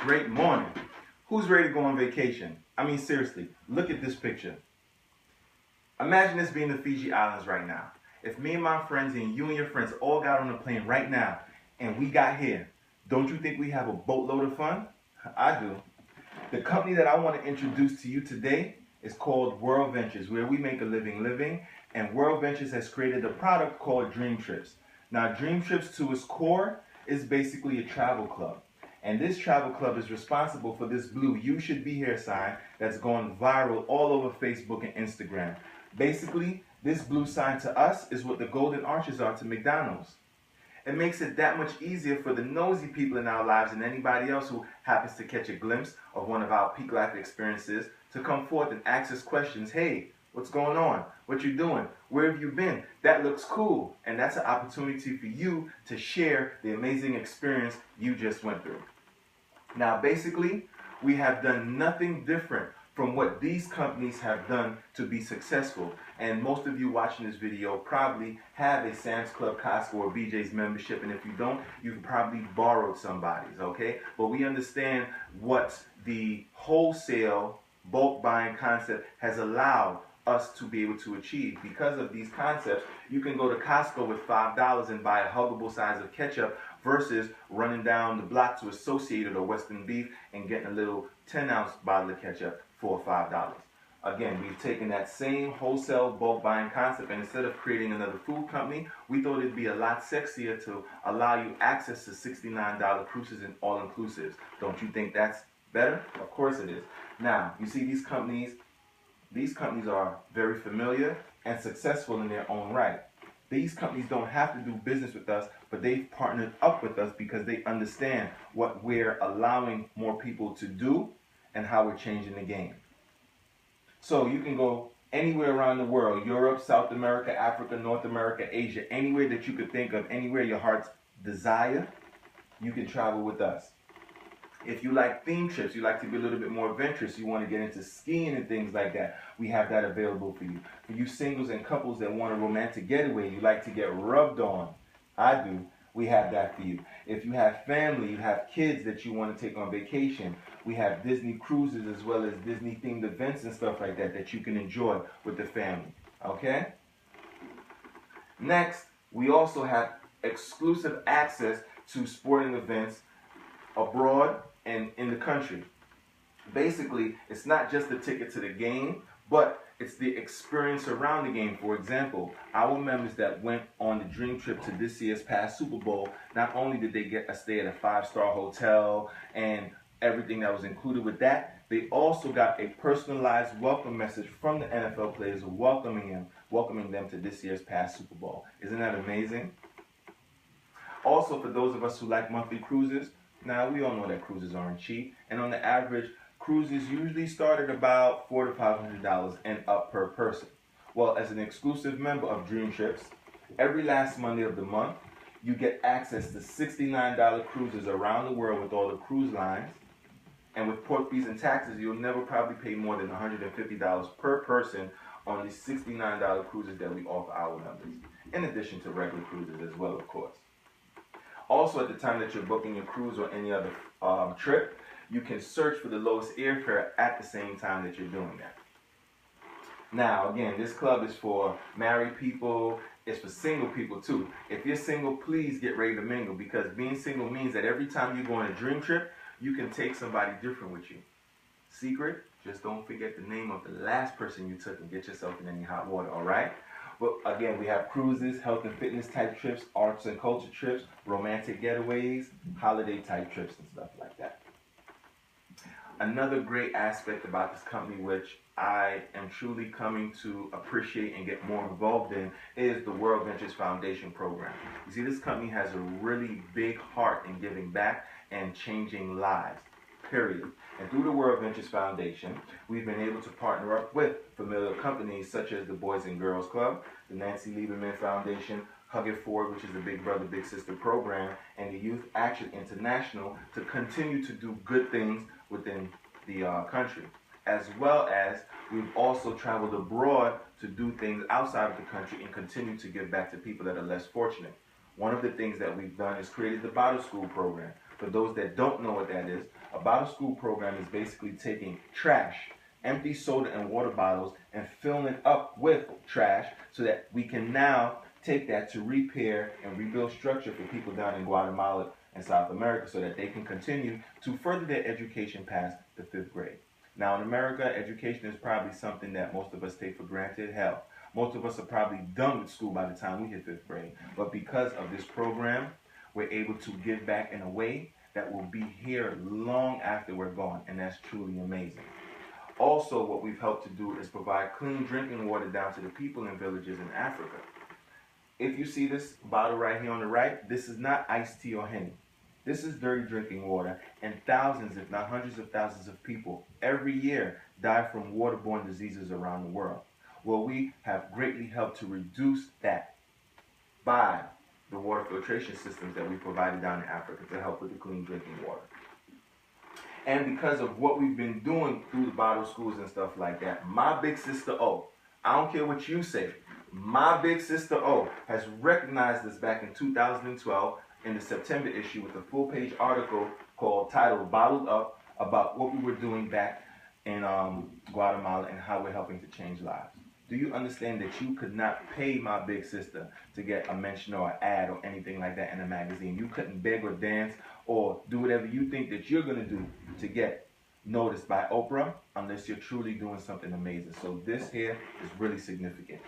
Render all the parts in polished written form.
Great morning. Who's ready to go on vacation? I mean, seriously, look at this picture. Imagine this being the Fiji Islands right now. If me and my friends and you and your friends all got on a plane right now and we got here, don't you think we have a boatload of fun? I do. The company that I want to introduce to you today is called World Ventures, where we make a living, and World Ventures has created a product called Dream Trips. Now, Dream Trips to its core is basically a travel club. And this travel club is responsible for this blue "You Should Be Here" sign that's gone viral all over Facebook and Instagram. Basically, this blue sign to us is what the golden arches are to McDonald's. It makes it that much easier for the nosy people in our lives and anybody else who happens to catch a glimpse of one of our peak life experiences to come forth and ask us questions. Hey, what's going on? What you doing? Where have you been? That looks cool. And that's an opportunity for you to share the amazing experience you just went through. Now, basically, we have done nothing different from what these companies have done to be successful. And most of you watching this video probably have a Sam's Club, Costco, or BJ's membership. And if you don't, you've probably borrowed somebody's, okay? But we understand what the wholesale bulk buying concept has allowed us to be able to achieve. Because of these concepts, you can go to Costco with $5 and buy a huggable size of ketchup versus running down the block to Associated or Western Beef and getting a little 10-ounce bottle of ketchup for $5. Again, we've taken that same wholesale bulk buying concept, and instead of creating another food company, we thought it'd be a lot sexier to allow you access to $69 cruises and all-inclusives. Don't you think that's better? Of course it is. Now, you see these companies are very familiar and successful in their own right. These companies don't have to do business with us, but they've partnered up with us because they understand what we're allowing more people to do and how we're changing the game. So you can go anywhere around the world, Europe, South America, Africa, North America, Asia, anywhere that you could think of, anywhere your heart's desire, you can travel with us. If you like theme trips, you like to be a little bit more adventurous, you want to get into skiing and things like that, we have that available for you. For you singles and couples that want a romantic getaway, you like to get rubbed on, I do, we have that for you. If you have family, you have kids that you want to take on vacation, we have Disney cruises as well as Disney themed events and stuff like that that you can enjoy with the family, okay? Next, we also have exclusive access to sporting events abroad and in the country. Basically, it's not just the ticket to the game, but it's the experience around the game. For example, our members that went on the Dream Trip to this year's past Super Bowl, not only did they get a stay at a 5-star hotel and everything that was included with that, they also got a personalized welcome message from the NFL players welcoming them to this year's past Super Bowl. Isn't that amazing? Also, for those of us who like monthly cruises, now we all know that cruises aren't cheap, and on the average, cruises usually start at about $400 to $500 and up per person. Well, as an exclusive member of Dream Trips, every last Monday of the month, you get access to $69 cruises around the world with all the cruise lines. And with port fees and taxes, you'll never probably pay more than $150 per person on the $69 cruises that we offer our members, in addition to regular cruises as well, of course. Also, at the time that you're booking your cruise or any other trip, you can search for the lowest airfare at the same time that you're doing that. Now, again, this club is for married people. It's for single people, too. If you're single, please get ready to mingle, because being single means that every time you go on a dream trip, you can take somebody different with you. Secret, just don't forget the name of the last person you took and get yourself in any hot water, all right? But again, we have cruises, health and fitness type trips, arts and culture trips, romantic getaways, holiday type trips and stuff like that. Another great aspect about this company, which I am truly coming to appreciate and get more involved in, is the World Ventures Foundation program. You see, this company has a really big heart in giving back and changing lives, period. And through the World Ventures Foundation, we've been able to partner up with familiar companies such as the Boys and Girls Club, the Nancy Lieberman Foundation, Hug It Forward, which is the Big Brother Big Sister program, and the Youth Action International to continue to do good things within the country. As well as we've also traveled abroad to do things outside of the country and continue to give back to people that are less fortunate. One of the things that we've done is created the Bible School program, For those that don't know what that is, a bottle school program is basically taking trash, empty soda and water bottles, and filling it up with trash so that we can now take that to repair and rebuild structure for people down in Guatemala and South America so that they can continue to further their education past the 5th grade. Now in America, education is probably something that most of us take for granted. Hell, most of us are probably done with school by the time we hit 5th grade. But because of this program, we're able to give back in a way that will be here long after we're gone, and that's truly amazing. Also, what we've helped to do is provide clean drinking water down to the people in villages in Africa. If you see this bottle right here on the right, this is not iced tea or Henny. This is dirty drinking water, and thousands, if not hundreds of thousands of people every year die from waterborne diseases around the world. Well, we have greatly helped to reduce that by the water filtration systems that we provided down in Africa to help with the clean drinking water. And because of what we've been doing through the bottle schools and stuff like that, my big sister O, I don't care what you say, my big sister O has recognized us back in 2012 in the September issue with a full-page article titled Bottled Up about what we were doing back in Guatemala and how we're helping to change lives. Do you understand that you could not pay my big sister to get a mention or an ad or anything like that in a magazine? You couldn't beg or dance or do whatever you think that you're going to do to get noticed by Oprah unless you're truly doing something amazing. So this here is really significant.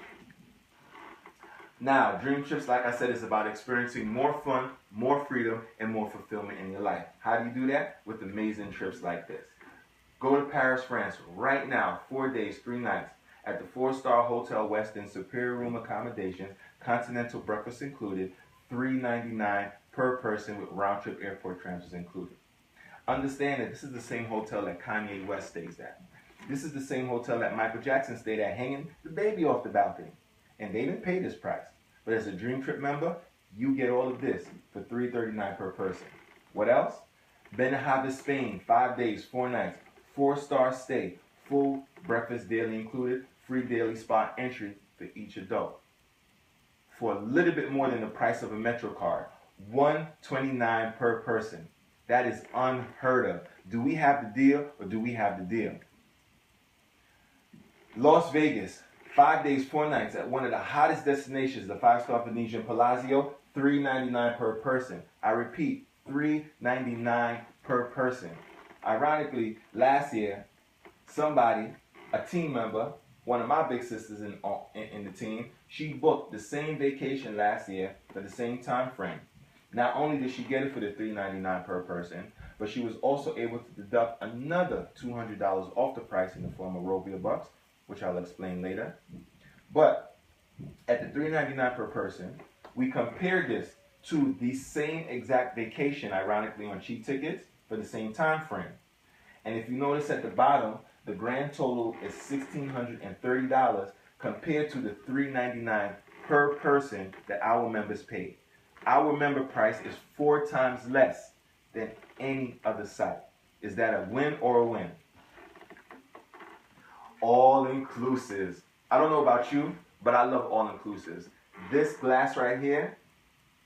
Now, Dream Trips, like I said, is about experiencing more fun, more freedom, and more fulfillment in your life. How do you do that? With amazing trips like this. Go to Paris, France right now, 4 days, 3 nights, at the 4-star Hotel Westin, superior room accommodations, continental breakfast included, $399 per person with round-trip airport transfers included. Understand that this is the same hotel that Kanye West stays at. This is the same hotel that Michael Jackson stayed at, hanging the baby off the balcony. And they didn't pay this price. But as a Dream Trip member, you get all of this for $339 per person. What else? Benejave, Spain, 5 days, 4 nights, 4-star stay, full breakfast daily included, free daily spot entry for each adult. For a little bit more than the price of a Metro card, $129 per person. That is unheard of. Do we have the deal or do we have the deal? Las Vegas, 5 days, 4 nights at one of the hottest destinations, the 5-star Venetian Palazzo, $399 per person. I repeat, $399 per person. Ironically, last year, somebody, a team member, one of my big sisters in the team, she booked the same vacation last year for the same time frame. Not only did she get it for the $399 per person, but she was also able to deduct another $200 off the price in the form of Rovia bucks, which I'll explain later. But at the $399 per person, we compared this to the same exact vacation, ironically, on cheap tickets for the same time frame. And if you notice at the bottom, the grand total is $1,630 compared to the $399 per person that our members paid. Our member price is 4 times less than any other site. Is that a win or a win? All-inclusives. I don't know about you, but I love all-inclusives. This glass right here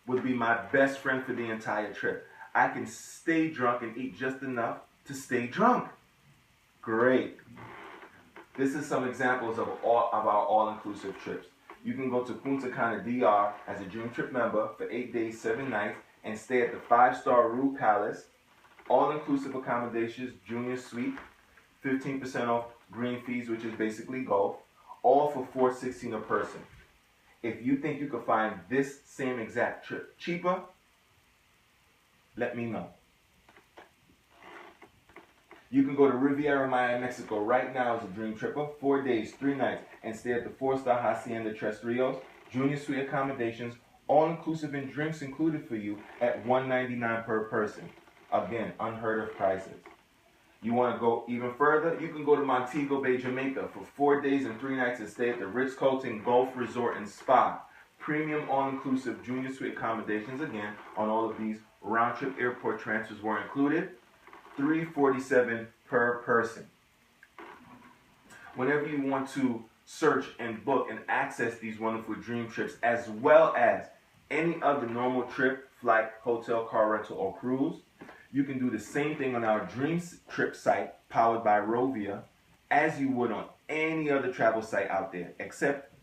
would be my best friend for the entire trip. I can stay drunk and eat just enough to stay drunk. Great. This is some examples of our all-inclusive trips. You can go to Punta Cana DR as a Dream Trip member for 8 days, 7 nights, and stay at the 5-star Rue Palace. All-inclusive accommodations, junior suite, 15% off green fees, which is basically golf, all for $416 a person. If you think you could find this same exact trip cheaper, let me know. You can go to Riviera Maya, Mexico right now as a Dream Tripper, 4 days, 3 nights, and stay at the 4-star Hacienda Tres Rios, junior suite accommodations, all-inclusive and drinks included for you at $199 per person. Again, unheard of prices. You want to go even further? You can go to Montego Bay, Jamaica for 4 days and 3 nights and stay at the Ritz-Carlton Golf Resort and Spa. Premium all-inclusive junior suite accommodations, again, on all of these round-trip airport transfers were included. $347 per person. Whenever you want to search and book and access these wonderful dream trips, as well as any other normal trip, flight, hotel, car rental, or cruise, You can do the same thing on our Dream Trip site powered by Rovia as you would on any other travel site out there, except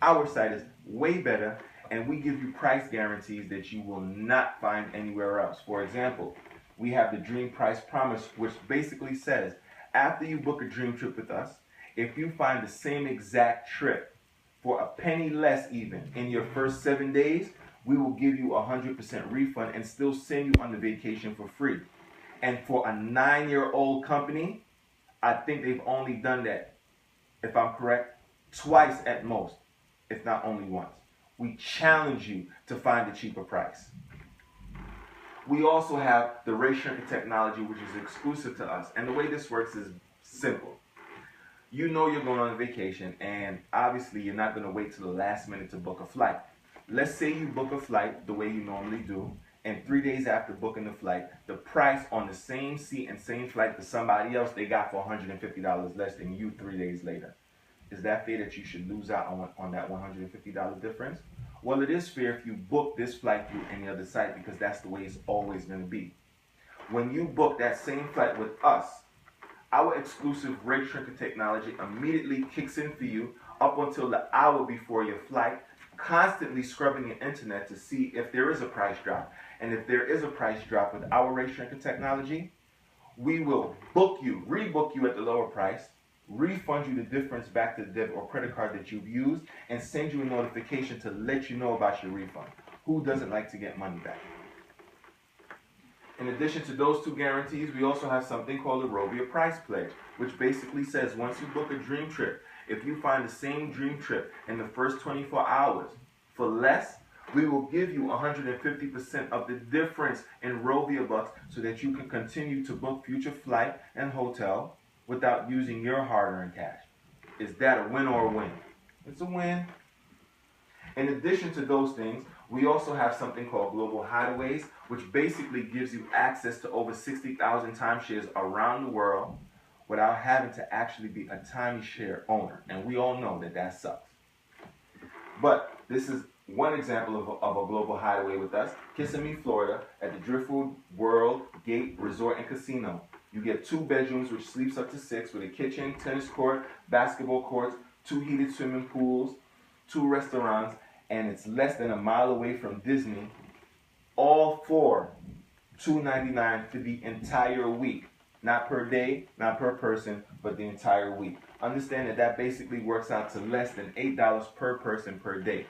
our site is way better and we give you price guarantees that you will not find anywhere else. For example, we have the Dream Price Promise, which basically says after you book a dream trip with us, if you find the same exact trip for a penny less even in your first 7 days, we will give you a 100% refund and still send you on the vacation for free. And for a 9-year-old company, I think they've only done that, if I'm correct, twice at most, if not only once. We challenge you to find a cheaper price. We also have the Ray Shrinker technology, which is exclusive to us. And the way this works is simple. You know you're going on a vacation, and obviously you're not going to wait till the last minute to book a flight. Let's say you book a flight the way you normally do, and 3 days after booking the flight, the price on the same seat and same flight to somebody else they got for $150 less than you 3 days later. Is that fair that you should lose out on that $150 difference? Well, it is fair if you book this flight through any other site because that's the way it's always going to be. When you book that same flight with us, our exclusive Ray Shrinker technology immediately kicks in for you up until the hour before your flight, constantly scrubbing your internet to see if there is a price drop. And if there is a price drop with our Ray Shrinker technology, we will book you, rebook you at the lower price, refund you the difference back to the debit or credit card that you've used, and send you a notification to let you know about your refund. Who doesn't like to get money back? In addition to those two guarantees, we also have something called the Rovia Price Pledge, which basically says once you book a dream trip, if you find the same dream trip in the first 24 hours for less, we will give you 150% of the difference in Rovia bucks so that you can continue to book future flight and hotel without using your hard-earned cash. Is that a win or a win? It's a win. In addition to those things, we also have something called Global Hideaways, which basically gives you access to over 60,000 timeshares around the world without having to actually be a timeshare owner. And we all know that that sucks. But this is one example of a global hideaway with us, Kissimmee, Florida, at the Driftwood World Gate Resort and Casino. You get 2 bedrooms, which sleeps up to 6, with a kitchen, tennis court, basketball courts, 2 heated swimming pools, 2 restaurants, and it's less than a mile away from Disney, all for $299 for the entire week. Not per day, not per person, but the entire week. Understand that that basically works out to less than $8 per person per day.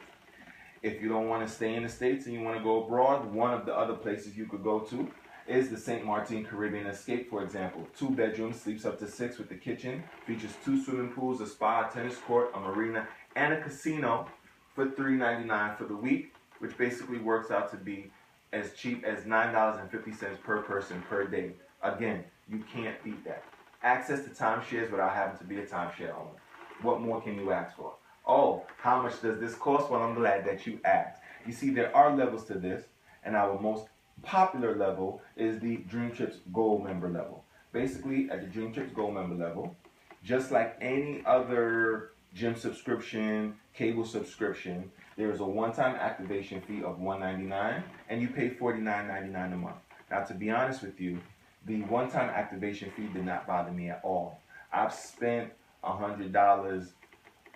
If you don't want to stay in the States and you want to go abroad, one of the other places you could go to is the St. Martin Caribbean Escape, for example. 2 bedrooms, sleeps up to 6 with the kitchen, features 2 swimming pools, a spa, a tennis court, a marina, and a casino for $399 for the week, which basically works out to be as cheap as $9.50 per person per day. Again, you can't beat that. Access to timeshares without having to be a timeshare owner. What more can you ask for? Oh, how much does this cost? Well, I'm glad that you asked. You see, there are levels to this, and our most popular level is the Dream Trips Gold member level. Basically, at the Dream Trips Gold member level, just like any other gym subscription, cable subscription, there is a one-time activation fee of $199, and you pay $49.99 a month. Now, to be honest with you, the one-time activation fee did not bother me at all. I've spent $100,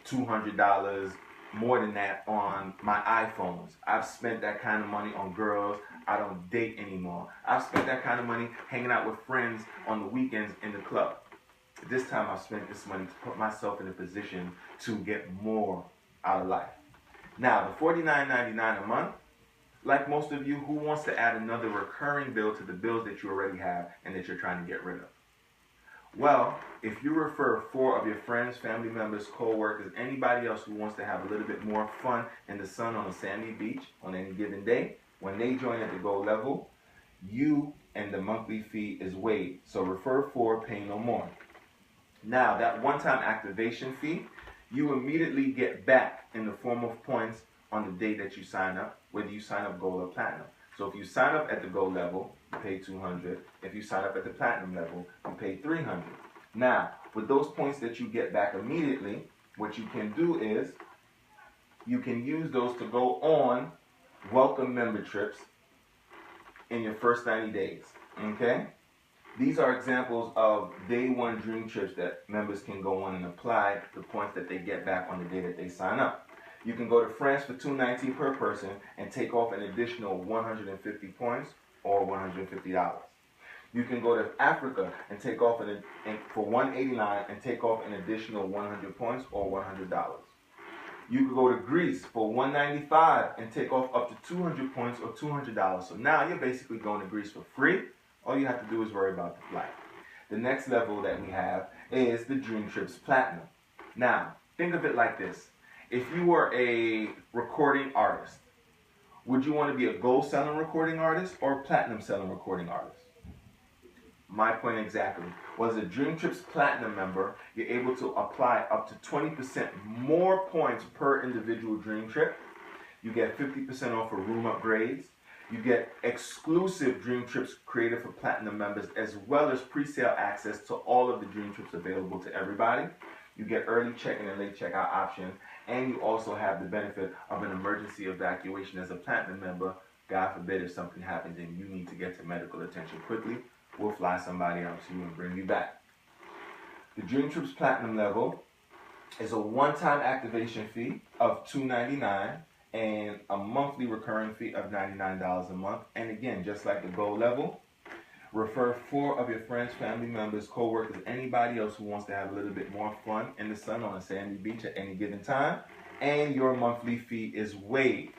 $200, more than that on my iPhones. I've spent that kind of money on girls I don't date anymore. I've spent that kind of money hanging out with friends on the weekends in the club. This time I've spent this money to put myself in a position to get more out of life. Now, the $49.99 a month, like most of you, who wants to add another recurring bill to the bills that you already have and that you're trying to get rid of? Well, if you refer 4 of your friends, family members, co-workers, anybody else who wants to have a little bit more fun in the sun on a sandy beach on any given day, when they join at the gold level, you and the monthly fee is waived. So refer 4, pay no more. Now, that one-time activation fee, you immediately get back in the form of points on the day that you sign up, whether you sign up gold or platinum. So if you sign up at the gold level, you pay $200. If you sign up at the platinum level, you pay $300. Now, with those points that you get back immediately, what you can do is you can use those to go on welcome member trips in your first 90 days. Okay? These are examples of day one dream trips that members can go on and apply the points that they get back on the day that they sign up. You can go to France for $219 per person and take off an additional 150 points or $150. You can go to Africa and take off for $189 and take off an additional 100 points or $100. You could go to Greece for $195 and take off up to 200 points or $200. So now you're basically going to Greece for free. All you have to do is worry about the flight. The next level that we have is the Dream Trips Platinum. Now, think of it like this. If you were a recording artist, would you want to be a gold selling recording artist or a platinum selling recording artist? My point exactly. Was a Dream Trips Platinum member, you're able to apply up to 20% more points per individual Dream Trip. You get 50% off for room upgrades. You get exclusive Dream Trips created for Platinum members, as well as pre-sale access to all of the Dream Trips available to everybody. You get early check-in and late checkout options, and you also have the benefit of an emergency evacuation as a Platinum member. God forbid if something happens and you need to get to medical attention quickly, we'll fly somebody out to you and bring you back. The Dream Trips Platinum level is a one-time activation fee of $299 and a monthly recurring fee of $99 a month. And again, just like the gold level, refer 4 of your friends, family members, co-workers, anybody else who wants to have a little bit more fun in the sun on a sandy beach at any given time, and your monthly fee is waived.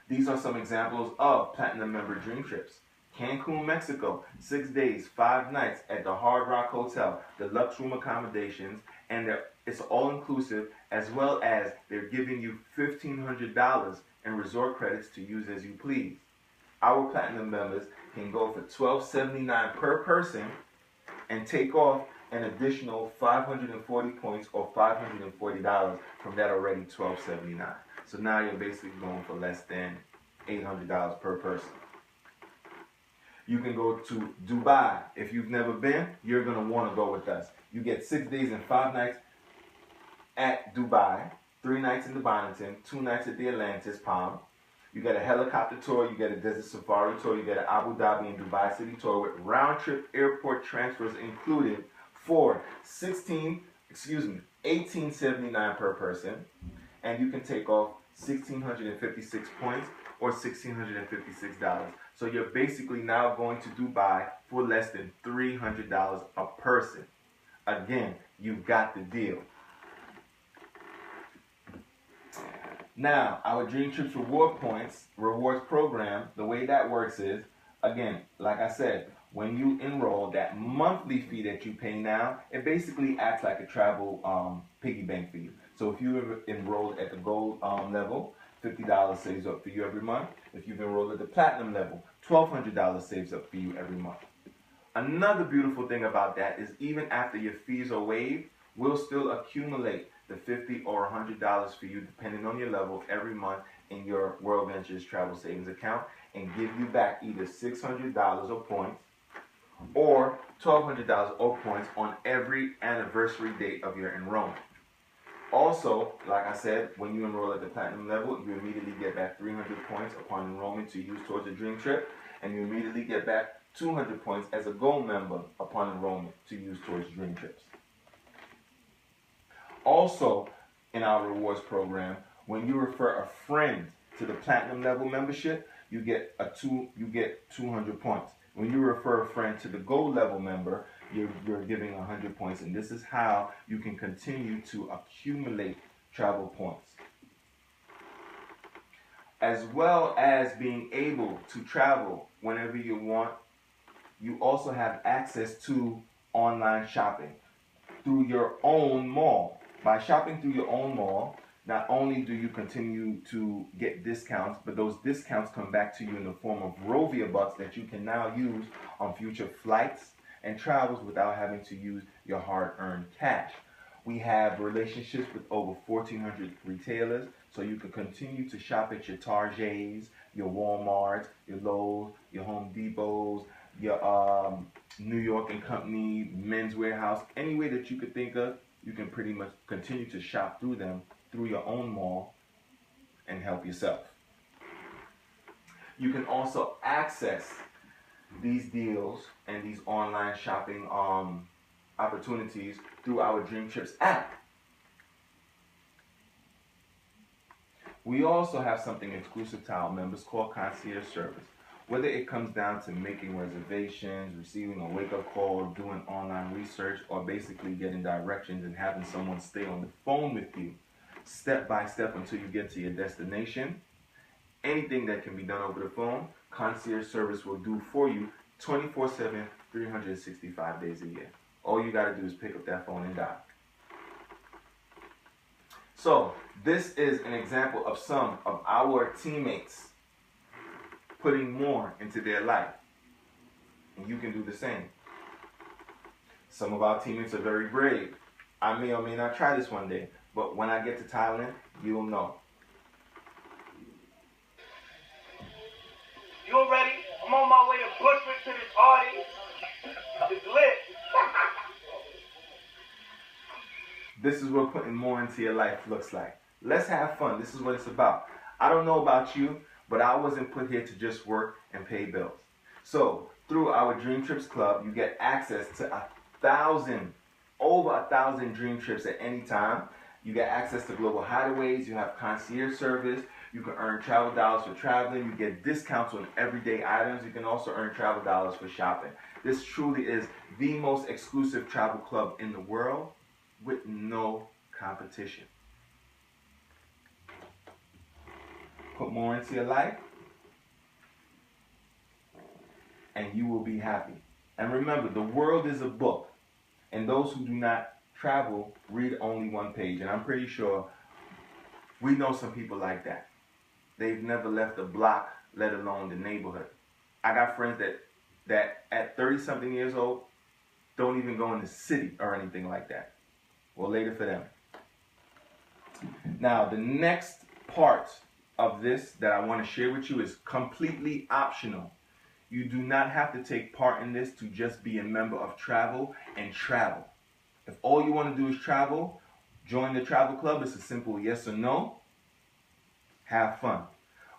These are some examples of Platinum member Dream Trips. Cancun, Mexico, 6 days, 5 nights at the Hard Rock Hotel, deluxe room accommodations, and it's all-inclusive, as well as they're giving you $1,500 in resort credits to use as you please. Our Platinum members can go for $1,279 per person and take off an additional 540 points or $540 from that already $1,279. So now you're basically going for less than $800 per person. You can go to Dubai. If you've never been, you're going to want to go with us. You get 6 days and 5 nights at Dubai, 3 nights in the Bonington, 2 nights at the Atlantis Palm. You get a helicopter tour, you get a desert safari tour, you get an Abu Dhabi and Dubai City tour with round-trip airport transfers included for $1,879 per person, and you can take off 1,656 points or $1,656. So you're basically now going to Dubai for less than $300 a person. Again, you've got the deal. Now, our Dream Trips rewards program, the way that works is, again, like I said, when you enroll, that monthly fee that you pay now, it basically acts like a travel piggy bank for you. So if you enroll at the gold level, $50 saves up for you every month. If you've enrolled at the platinum level, $1,200 saves up for you every month. Another beautiful thing about that is even after your fees are waived, we'll still accumulate the $50 or $100 for you, depending on your level, every month in your World Ventures travel savings account, and give you back either $600 of points or $1,200 of points on every anniversary date of your enrollment. Also, like I said, when you enroll at the platinum level, you immediately get back 300 points upon enrollment to use towards a dream trip, and you immediately get back 200 points as a gold member upon enrollment to use towards dream trips. Also, in our rewards program, when you refer a friend to the platinum level membership, you get 200 points. When you refer a friend to the gold level member, you're giving 100 points, and this is how you can continue to accumulate travel points. As well as being able to travel whenever you want, you also have access to online shopping through your own mall. By shopping through your own mall, not only do you continue to get discounts, but those discounts come back to you in the form of Rovia bucks that you can now use on future flights and travels without having to use your hard-earned cash. We have relationships with over 1,400 retailers, so you can continue to shop at your Targets, your Walmarts, your Lowe's, your Home Depots, your New York and Company, Men's Warehouse, any way that you could think of. You can pretty much continue to shop through them through your own mall and help yourself. You can also access these deals and these online shopping opportunities through our Dream Trips app. We also have something exclusive to our members called concierge service. Whether it comes down to making reservations, receiving a wake-up call, doing online research, or basically getting directions and having someone stay on the phone with you step by step until you get to your destination, anything that can be done over the phone, concierge service will do for you 24/7, 365 days a year. All you got to do is pick up that phone and dial. So, this is an example of some of our teammates putting more into their life. And you can do the same. Some of our teammates are very brave. I may or may not try this one day, but when I get to Thailand, you'll know. You ready? I'm on my way to Bushwick to this party. It's lit. This is what putting more into your life looks like. Let's have fun. This is what it's about. I don't know about you, but I wasn't put here to just work and pay bills. So through our Dream Trips Club, you get access to over 1,000 Dream Trips at any time. You get access to global hideaways. You have concierge service. You can earn travel dollars for traveling. You get discounts on everyday items. You can also earn travel dollars for shopping. This truly is the most exclusive travel club in the world with no competition. Put more into your life, and you will be happy. And remember, the world is a book, and those who do not travel read only one page. And I'm pretty sure we know some people like that. They've never left the block, let alone the neighborhood. I got friends that at 30-something years old don't even go in the city or anything like that. Well, later for them. Now, the next part of this that I want to share with you is completely optional. You do not have to take part in this to just be a member of Travel and Travel. If all you want to do is travel, join the travel club. It's a simple yes or no. Have fun.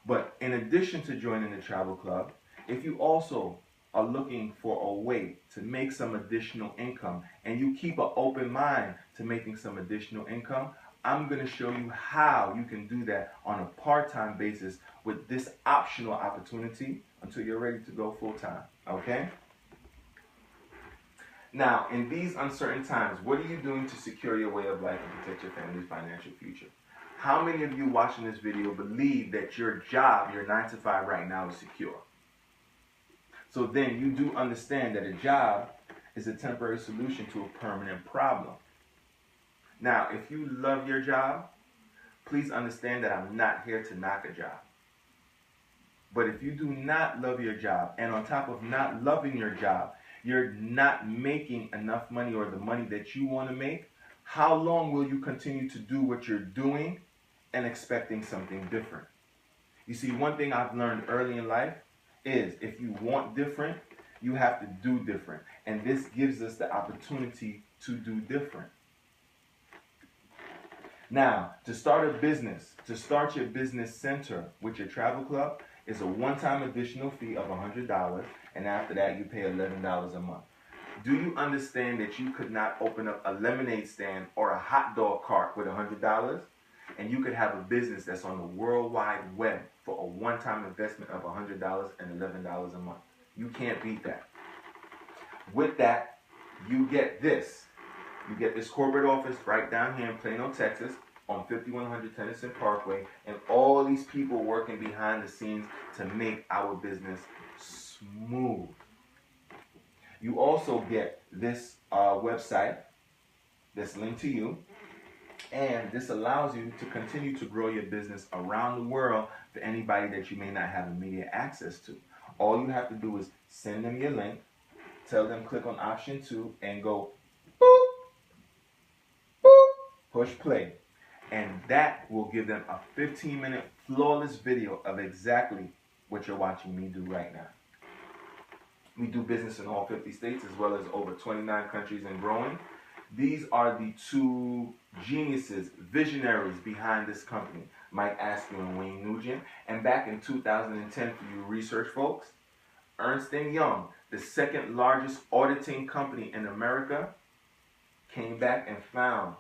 But in addition to joining the travel club, if you also are looking for a way to make some additional income and you keep an open mind to making some additional income, I'm going to show you how you can do that on a part-time basis with this optional opportunity until you're ready to go full-time, okay? Now, in these uncertain times, what are you doing to secure your way of life and protect your family's financial future? How many of you watching this video believe that your job, your 9-to-5 right now is secure? So then you do understand that a job is a temporary solution to a permanent problem. Now, if you love your job, please understand that I'm not here to knock a job. But if you do not love your job, and on top of not loving your job, you're not making enough money or the money that you want to make, how long will you continue to do what you're doing and expecting something different? You see, one thing I've learned early in life is if you want different, you have to do different. And this gives us the opportunity to do different. Now, to start a business, to start your business center with your travel club is a one-time additional fee of $100, and after that you pay $11 a month. Do you understand that you could not open up a lemonade stand or a hot dog cart with $100? And you could have a business that's on the World Wide Web for a one-time investment of $100 and $11 a month. You can't beat that. With that, you get this. You get this corporate office right down here in Plano, Texas, on 5100 Tennyson Parkway, and all these people working behind the scenes to make our business smooth. You also get this website that's linked to you, and this allows you to continue to grow your business around the world for anybody that you may not have immediate access to. All you have to do is send them your link, tell them click on option 2, and go boop, boop, push play. And that will give them a 15-minute flawless video of exactly what you're watching me do right now. We do business in all 50 states as well as over 29 countries and growing. These are the two geniuses, visionaries behind this company. Mike Askew and Wayne Nugent. And back in 2010, for you research folks, Ernst & Young, the second largest auditing company in America, came back and found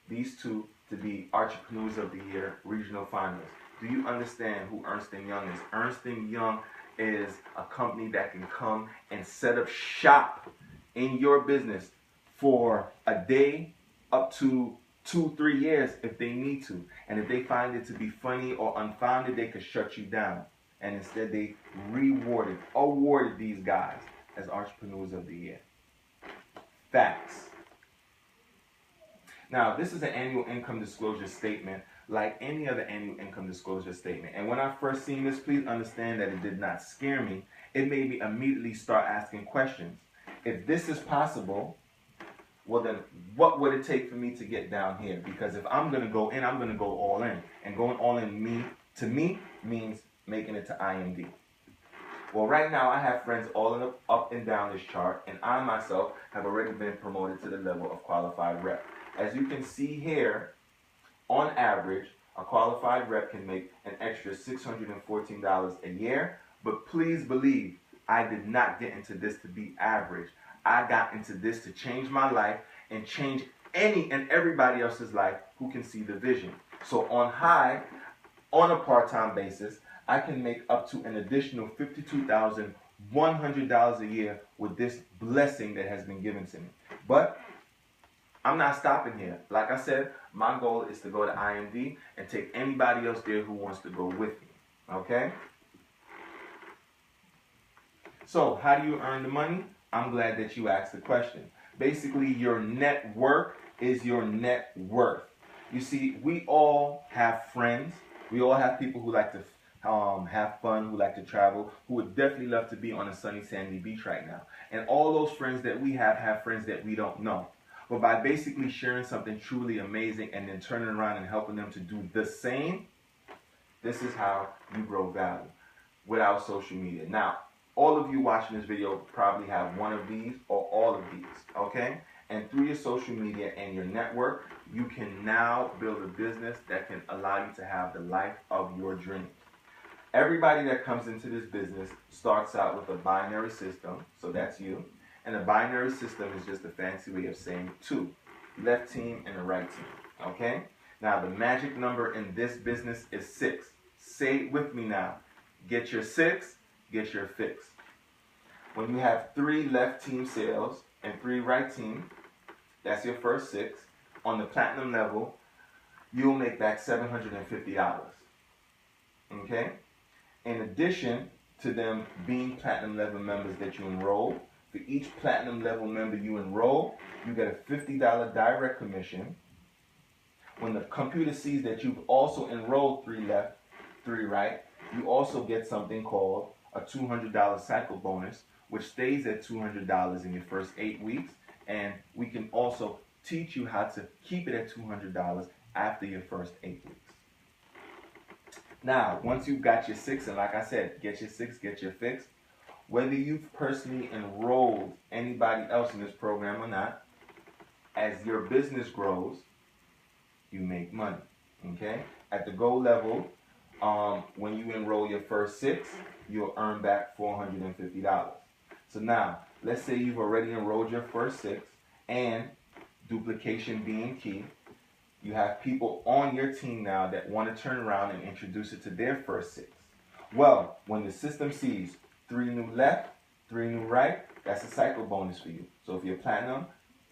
these two to be Entrepreneurs of the Year regional finalists. Do you understand who Ernst & Young is? Ernst & Young is a company that can come and set up shop in your business for a day up to 2-3 years if they need to. And if they find it to be funny or unfounded, they could shut you down. And instead they awarded these guys as Entrepreneurs of the Year. Facts. Now, this is an annual income disclosure statement like any other annual income disclosure statement. And when I first seen this, please understand that it did not scare me. It made me immediately start asking questions. If this is possible, well then, what would it take for me to get down here? Because if I'm going to go in, I'm going to go all in. And going all in to me means making it to IMD. Well, right now I have friends all up and down this chart, and I myself have already been promoted to the level of qualified rep. As you can see here, on average, a qualified rep can make an extra $614 a year. But please believe, I did not get into this to be average. I got into this to change my life and change any and everybody else's life who can see the vision. So on a part-time basis, I can make up to an additional $52,100 a year with this blessing that has been given to me. But I'm not stopping here. Like I said, my goal is to go to IMD and take anybody else there who wants to go with me. Okay? So, how do you earn the money? I'm glad that you asked the question. Basically, your net worth is your net worth. You see, we all have friends. We all have people who like to have fun, who like to travel, who would definitely love to be on a sunny, sandy beach right now. And all those friends that we have friends that we don't know. But by basically sharing something truly amazing and then turning around and helping them to do the same, this is how you grow value without social media. Now, all of you watching this video probably have one of these or all of these, okay? And through your social media and your network, you can now build a business that can allow you to have the life of your dreams. Everybody that comes into this business starts out with a binary system, so that's you. And a binary system is just a fancy way of saying two, left team and the right team, okay? Now, the magic number in this business is 6. Say it with me now. Get your 6, get your fix. When you have 3 left team sales and 3 right team, that's your first 6. On the platinum level, you'll make back $750, okay? In addition to them being platinum level members that you enroll, for each platinum level member you enroll, you get a $50 direct commission. When the computer sees that you've also enrolled 3 left, 3 right, you also get something called a $200 cycle bonus, which stays at $200 in your first 8 weeks. And we can also teach you how to keep it at $200 after your first 8 weeks. Now, once you've got your 6, and like I said, get your 6, get your fix, whether you've personally enrolled anybody else in this program or not, as your business grows, you make money, okay? At the gold level, when you enroll your first 6, you'll earn back $450. So now, let's say you've already enrolled your first 6, and duplication being key, you have people on your team now that want to turn around and introduce it to their first 6. Well, when the system sees 3 new left, 3 new right, that's a cycle bonus for you. So if you're platinum,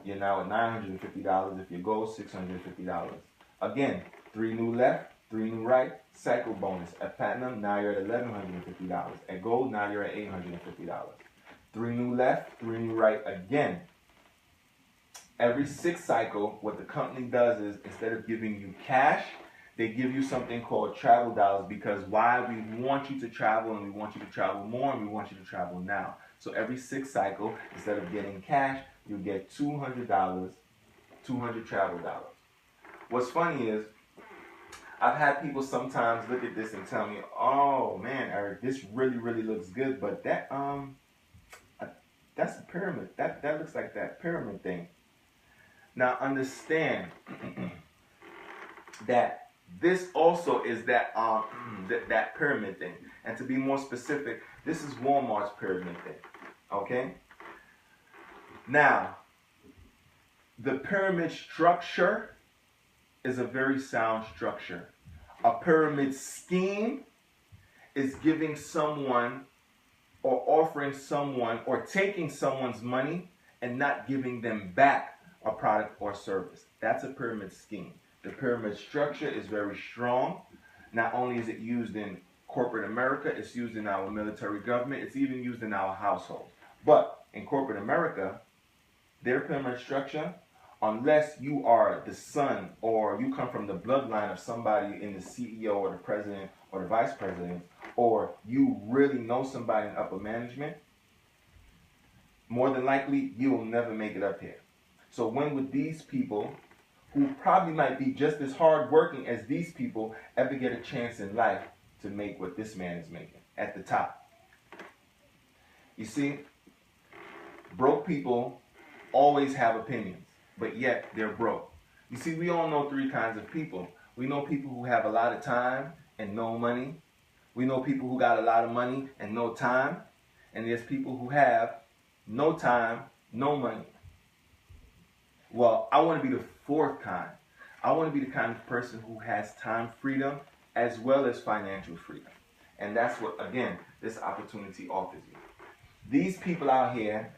you're now at $950. If you're gold, $650. Again, 3 new left, 3 new right, cycle bonus. At platinum, now you're at $1,150. At gold, now you're at $850. 3 new left, 3 new right again. Every 6th cycle, what the company does is, instead of giving you cash, they give you something called travel dollars, because why? We want you to travel, and we want you to travel more, and we want you to travel now. So every 6th cycle, instead of getting cash, you get $200, 200 travel dollars. What's funny is, I've had people sometimes look at this and tell me, oh man, Eric, this really, really looks good, but that, that's a pyramid. That looks like that pyramid thing. Now understand that This also is that that pyramid thing. And to be more specific, this is Walmart's pyramid thing. Okay? Now, the pyramid structure is a very sound structure. A pyramid scheme is giving someone or offering someone or taking someone's money and not giving them back a product or service. That's a pyramid scheme. The pyramid structure is very strong. Not only is it used in corporate America, it's used in our military government, it's even used in our household. But in corporate America, their pyramid structure, unless you are the son or you come from the bloodline of somebody in the CEO or the president or the vice president, or you really know somebody in upper management, more than likely you will never make it up here. So when would these people, who probably might be just as hardworking as these people, ever get a chance in life to make what this man is making at the top? You see, broke people always have opinions, but yet they're broke. You see, we all know three kinds of people. We know people who have a lot of time and no money. We know people who got a lot of money and no time. And there's people who have no time, no money. Well, I want to be the fourth kind. I want to be the kind of person who has time freedom as well as financial freedom. And that's what, again, this opportunity offers you. These people out here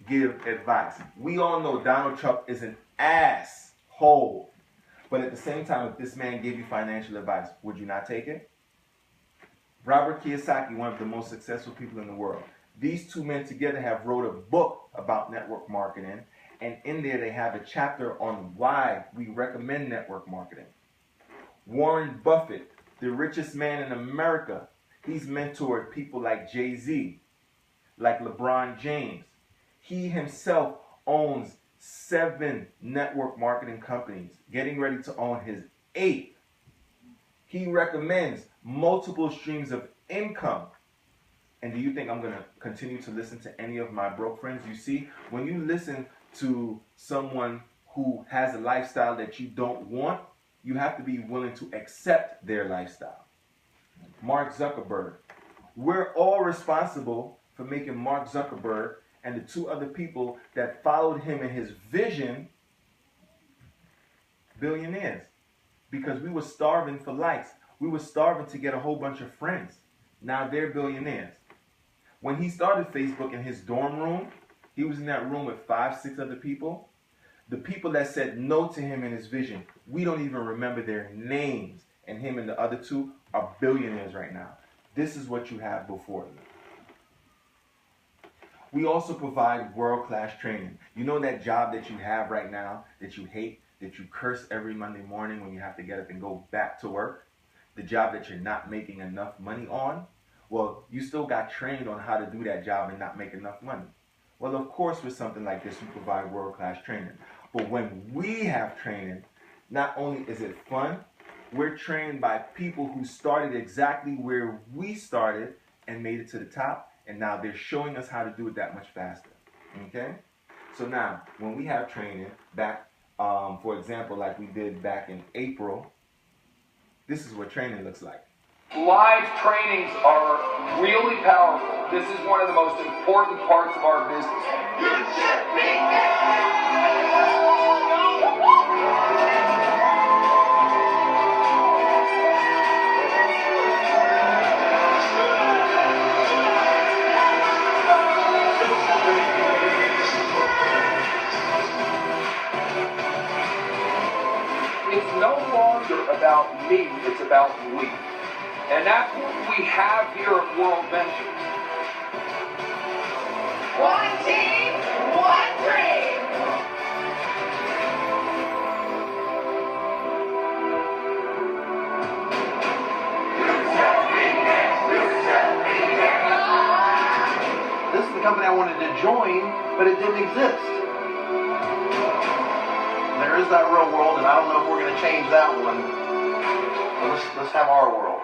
give advice. We all know Donald Trump is an asshole. But at the same time, if this man gave you financial advice, would you not take it? Robert Kiyosaki, one of the most successful people in the world. These two men together have wrote a book about network marketing. And in there, they have a chapter on why we recommend network marketing. Warren Buffett, the richest man in America, he's mentored people like Jay-Z, like LeBron James. He himself owns 7 network marketing companies, getting ready to own his 8th. He recommends multiple streams of income. And do you think I'm going to continue to listen to any of my broke friends? You see, when you listen to someone who has a lifestyle that you don't want, you have to be willing to accept their lifestyle. Mark Zuckerberg. We're all responsible for making Mark Zuckerberg and the 2 other people that followed him in his vision billionaires. Because we were starving for likes. We were starving to get a whole bunch of friends. Now they're billionaires. When he started Facebook in his dorm room, he was in that room with 5, 6 other people. The people that said no to him in his vision, we don't even remember their names. And him and the other 2 are billionaires right now. This is what you have before you. We also provide world-class training. You know that job that you have right now that you hate, that you curse every Monday morning when you have to get up and go back to work? The job that you're not making enough money on? Well, you still got trained on how to do that job and not make enough money. Well, of course, with something like this, we provide world-class training. But when we have training, not only is it fun, we're trained by people who started exactly where we started and made it to the top, and now they're showing us how to do it that much faster. Okay? So now, when we have training back, for example, like we did back in April, this is what training looks like. Live trainings are really powerful. This is one of the most important parts of our business. You should be It's no longer about me, it's about we. And that's what we have here at World Ventures. One team, one dream. This is the company I wanted to join, but it didn't exist. There is that real world, and I don't know if we're going to change that one. But let's have our world.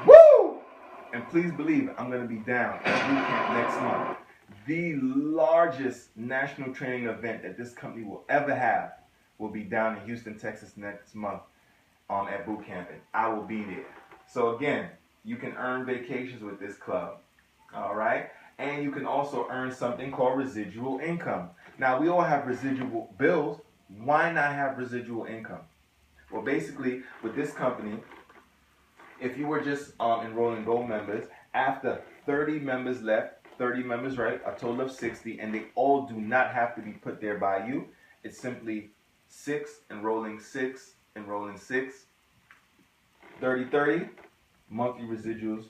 Woo! And please believe I'm going to be down at boot camp next month. the largest national training event that this company will ever have will be down in Houston, Texas next month at boot camp, and I will be there. So again, you can earn vacations with this club, all right? And you can also earn something called residual income. Now, we all have residual bills. Why not have residual income? Well, basically, with this company, if you were just enrolling gold members, after 30 members left, 30 members, right, a total of 60, and they all do not have to be put there by you. It's simply 6, enrolling 6, enrolling 6, 30, monthly residuals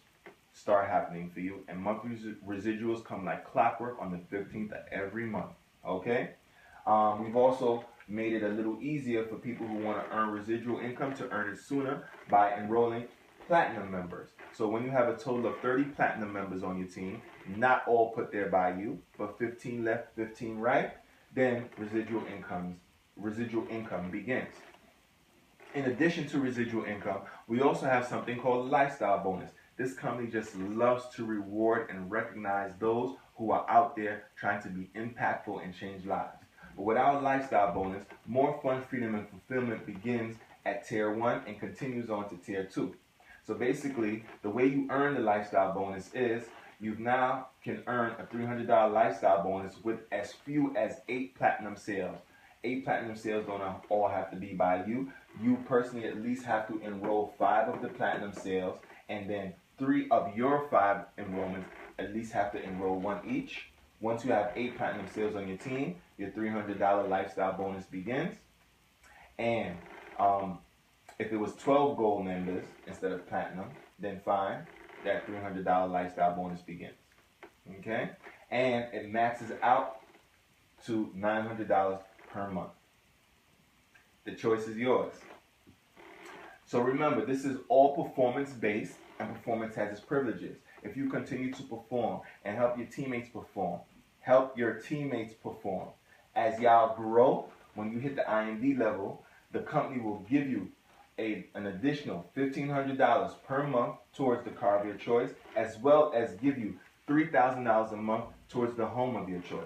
start happening for you, and monthly residuals come like clockwork on the 15th of every month, okay? We've also made it a little easier for people who want to earn residual income to earn it sooner by enrolling platinum members. So when you have a total of 30 platinum members on your team, not all put there by you, but 15 left, 15 right, then residual income begins. In addition to residual income, we also have something called lifestyle bonus. This company just loves to reward and recognize those who are out there trying to be impactful and change lives. But with our lifestyle bonus, more fun, freedom, and fulfillment begins at Tier 1 and continues on to Tier 2. So basically, the way you earn the lifestyle bonus is you now can earn a $300 lifestyle bonus with as few as 8 platinum sales. 8 platinum sales don't all have to be by you. You personally at least have to enroll 5 of the platinum sales, and then 3 of your 5 enrollments at least have to enroll 1 each. Once you have 8 platinum sales on your team, your $300 lifestyle bonus begins. And if it was 12 gold members instead of platinum, then fine, that $300 lifestyle bonus begins. Okay? And it maxes out to $900 per month. The choice is yours. So remember, this is all performance-based, and performance has its privileges. If you continue to perform and help your teammates perform, as y'all grow, when you hit the IMD level, the company will give you an additional $1,500 per month towards the car of your choice, as well as give you $3,000 a month towards the home of your choice.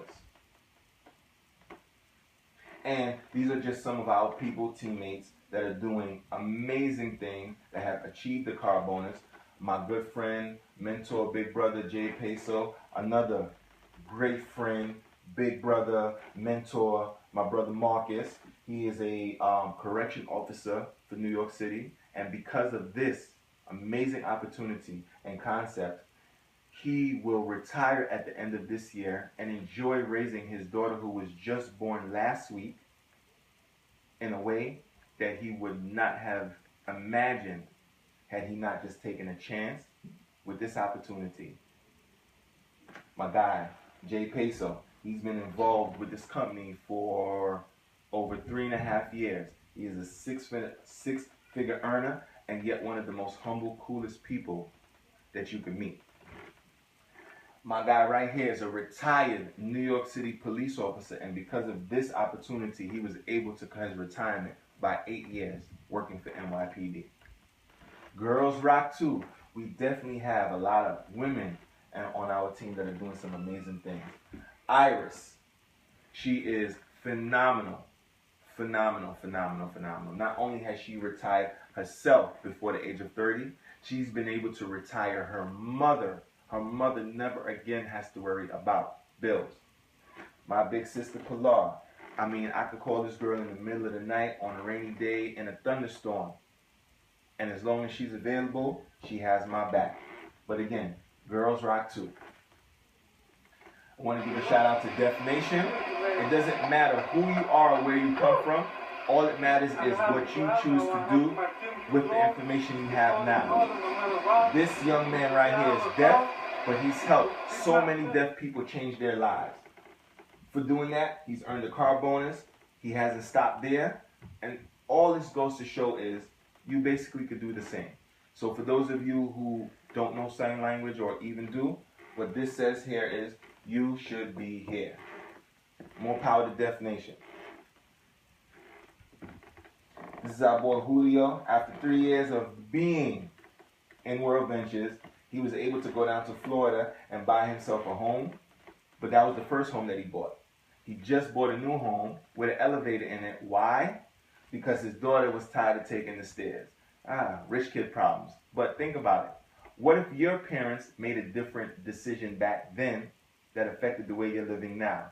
And these are just some of our people, teammates, that are doing amazing things, that have achieved the car bonus. My good friend, mentor, big brother, Jay Peso, another great friend, big brother, mentor, my brother Marcus. He is a correction officer for New York City, and because of this amazing opportunity and concept, he will retire at the end of this year and enjoy raising his daughter, who was just born last week, in a way that he would not have imagined had he not just taken a chance with this opportunity. My guy, Jay Peso, he's been involved with this company for over 3.5 years. He is a six-figure earner, and yet one of the most humble, coolest people that you could meet. My guy right here is a retired New York City police officer, and because of this opportunity, he was able to cut his retirement by 8 years working for NYPD. Girls rock too. We definitely have a lot of women on our team that are doing some amazing things. Iris, she is phenomenal. Not only has she retired herself before the age of 30, she's been able to retire her mother. Her mother never again has to worry about bills. My big sister Pilar, I mean, I could call this girl in the middle of the night on a rainy day in a thunderstorm, and as long as she's available, she has my back. But again, girls rock too. I want to give a shout out to Def Nation. It doesn't matter who you are or where you come from. All that matters is what you choose to do with the information you have now. This young man right here is deaf, but he's helped so many deaf people change their lives. For doing that, he's earned a car bonus. He hasn't stopped there. And all this goes to show is you basically could do the same. So for those of you who don't know sign language or even do, what this says here is you should be here. More power to Def Nation. This is our boy Julio. After 3 years of being in World Ventures, he was able to go down to Florida and buy himself a home. but that was the first home that he bought. He just bought a new home with an elevator in it. Why? Because his daughter was tired of taking the stairs. Rich kid problems. But think about it. What if your parents made a different decision back then that affected the way you're living now?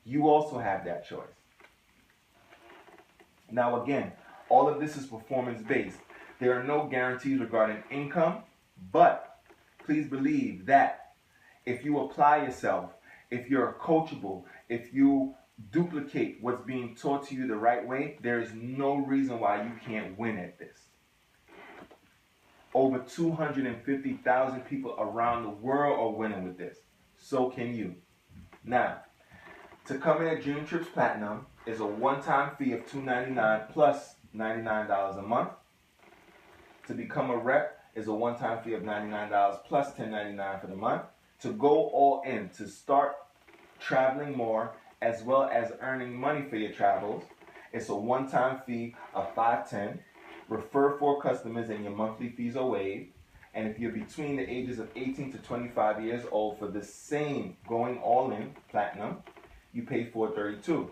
You also have that choice. Now again, all of this is performance-based. There are no guarantees regarding income, but please believe that if you apply yourself, if you're coachable, if you duplicate what's being taught to you the right way, there is no reason why you can't win at this. Over 250,000 people around the world are winning with this. So can you. Now, to come in at Dream Trips Platinum is a one-time fee of $299 plus $99 a month. To become a rep is a one-time fee of $99 plus $10.99 for the month. To go all in, to start traveling more as well as earning money for your travels, it's a one-time fee of $510. Refer 4 customers and your monthly fees are waived. And if you're between the ages of 18 to 25 years old for the same going all in platinum, you pay $432.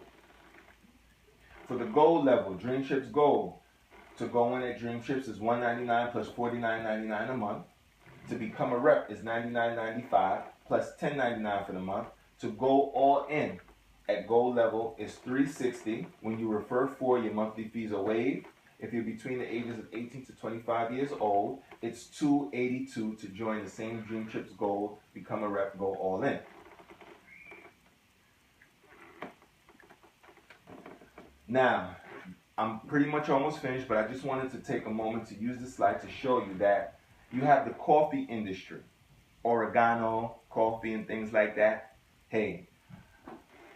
For the gold level, Dream Trips Gold, to go in at Dream Trips is $199 plus $49.99 a month. To become a rep is $99.95 plus $10.99 for the month. To go all in at gold level is $360. When you refer 4, your monthly fees are waived. If you're between the ages of 18 to 25 years old, it's $282 to join the same Dream Trips Gold, become a rep, go all in. Now, I'm pretty much almost finished, but I just wanted to take a moment to use this slide to show you that you have the coffee industry, oregano, coffee, and things like that. Hey,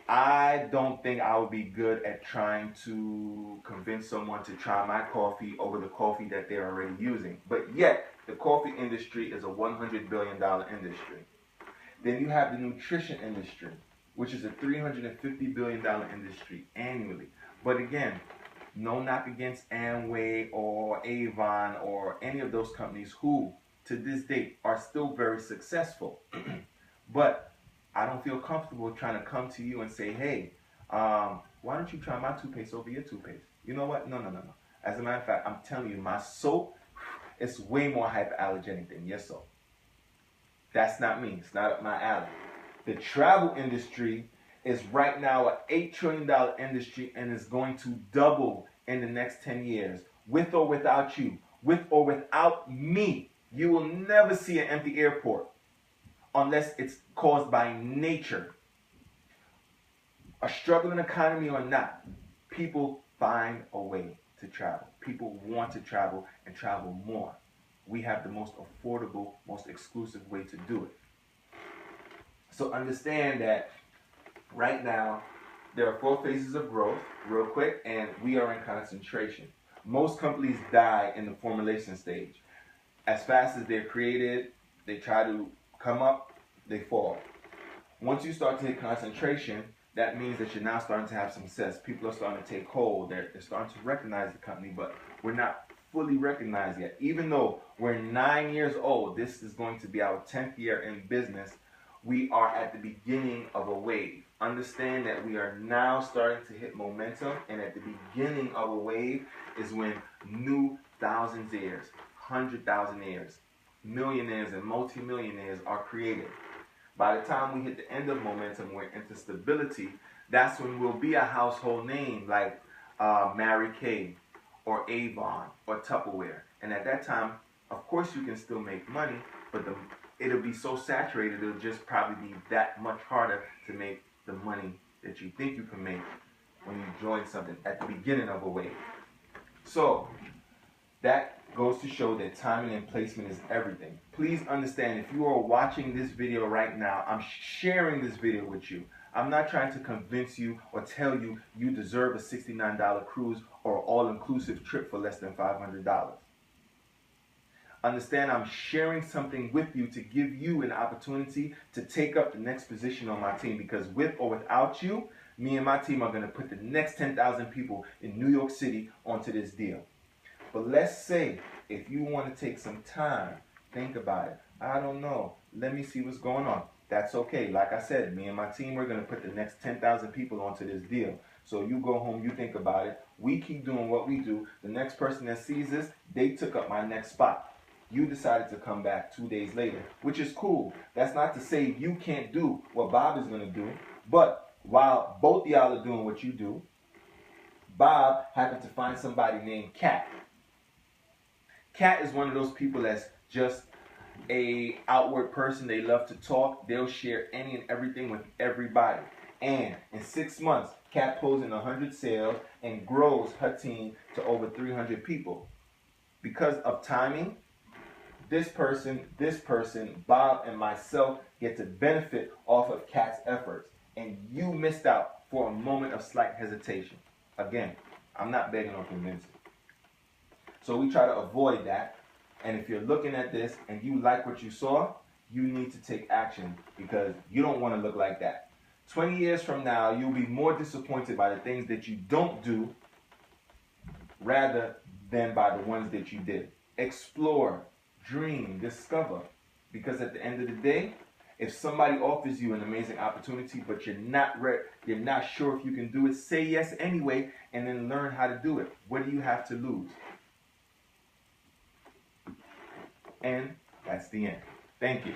I don't think I would be good at trying to convince someone to try my coffee over the coffee that they're already using. But yet, the coffee industry is a $100 billion industry. Then you have the nutrition industry, which is a $350 billion industry annually. But again, no knock against Amway or Avon or any of those companies who, to this date, are still very successful. But I don't feel comfortable trying to come to you and say, hey, why don't you try my toothpaste over your toothpaste? You know what? No. As a matter of fact, I'm telling you, my soap is way more hyperallergenic than your soap. That's not me. It's not up my alley. The travel industry is right now an $8 trillion industry and is going to double in the next 10 years. With or without you, with or without me, you will never see an empty airport unless it's caused by nature. A struggling economy or not, people find a way to travel. People want to travel and travel more. We have the most affordable, most exclusive way to do it. So understand that right now, there are 4 phases of growth, real quick, and we are in concentration. Most companies die in the formulation stage. As fast as they're created, they try to come up, they fall. Once you start to hit concentration, that means that you're now starting to have success. People are starting to take hold. They're starting to recognize the company, but we're not fully recognized yet. Even though we're 9 years old, this is going to be our 10th year in business, we are at the beginning of a wave. Understand that we are now starting to hit momentum, and at the beginning of a wave is when new thousandaires, 100,000aires, millionaires, and multimillionaires are created. By the time we hit the end of momentum, we're into stability. That's when we'll be a household name like Mary Kay or Avon or Tupperware. And at that time, of course, you can still make money, but it'll be so saturated, it'll just probably be that much harder to make the money that you think you can make when you join something at the beginning of a wave. So that goes to show that timing and placement is everything. Please understand, if you are watching this video right now, I'm sharing this video with you. I'm not trying to convince you or tell you you deserve a $69 cruise or all-inclusive trip for less than $500. Understand, I'm sharing something with you to give you an opportunity to take up the next position on my team, because with or without you, me and my team are going to put the next 10,000 people in New York City onto this deal. But let's say if you want to take some time, think about it. I don't know. Let me see what's going on. That's okay. Like I said, me and my team, we're going to put the next 10,000 people onto this deal. So you go home, you think about it. We keep doing what we do. The next person that sees this, they took up my next spot. You decided to come back 2 days later, which is cool. That's not to say you can't do what Bob is going to do. But while both y'all are doing what you do, Bob happened to find somebody named Cat. Cat is one of those people that's just a outward person. They love to talk. They'll share any and everything with everybody. And in 6 months, Cat pulls in 100 sales and grows her team to over 300 people. Because of timing, this person, Bob, and myself get to benefit off of Cat's efforts. And you missed out for a moment of slight hesitation. Again, I'm not begging or convincing. So we try to avoid that. And if you're looking at this and you like what you saw, you need to take action because you don't want to look like that. 20 years from now, you'll be more disappointed by the things that you don't do rather than by the ones that you did. Explore, dream, discover. Because at the end of the day, if somebody offers you an amazing opportunity, but you're not sure if you can do it, say yes anyway, and then learn how to do it. What do you have to lose? And that's the end. Thank you.